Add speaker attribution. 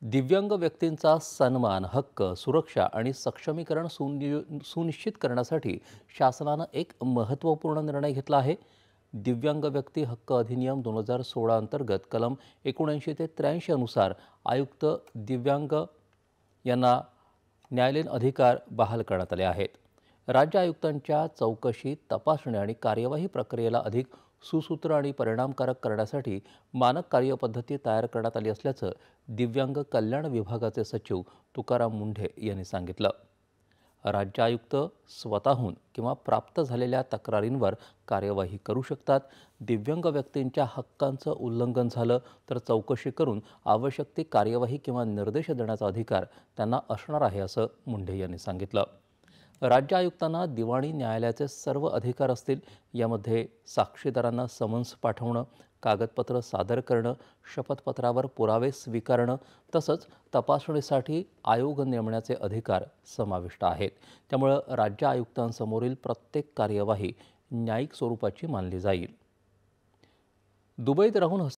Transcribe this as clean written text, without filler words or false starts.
Speaker 1: दिव्यांग व्यक्तींचा सन्मान, हक्क, सुरक्षा आणि सक्षमीकरण सुनिश्चित करण्यासाठी शासनानं एक महत्त्वपूर्ण निर्णय घेतला आहे. दिव्यांग व्यक्ती हक्क अधिनियम 2016 अंतर्गत कलम 79 ते 83 अनुसार आयुक्त दिव्यांग यांना न्यायालयीन अधिकार बहाल करण्यात आले आहेत. राज्य आयुक्तांच्या चौकशी, तपासणी आणि कार्यवाही प्रक्रियेला अधिक सुसूत्र आणि परिणामकारक करण्यासाठी मानक कार्यपद्धती तयार करण्यात आली असल्याचं दिव्यांग कल्याण विभागाचे सचिव तुकाराम मुंढे यांनी सांगितलं. राज्य आयुक्त स्वतःहून किंवा प्राप्त झालेल्या तक्रारींवर कार्यवाही करू शकतात. दिव्यांग व्यक्तींच्या हक्कांचं उल्लंघन झालं तर चौकशी करून आवश्यक ती कार्यवाही किंवा निर्देश देण्याचा अधिकार त्यांना असणार आहे, असं मुंढे यांनी सांगितलं. राज्य आयुक्तांना दिवाणी न्यायालयाचे सर्व अधिकार असतील. यामध्ये साक्षीदारांना समन्स पाठवणं, कागदपत्र सादर करणं, शपथपत्रावर पुरावे स्वीकारणं तसंच तपासणीसाठी आयोग नेमण्याचे अधिकार समाविष्ट आहेत. त्यामुळं राज्य आयुक्तांसमोरील प्रत्येक कार्यवाही न्यायिक स्वरूपाची मानली जाईल. दुबईत राहून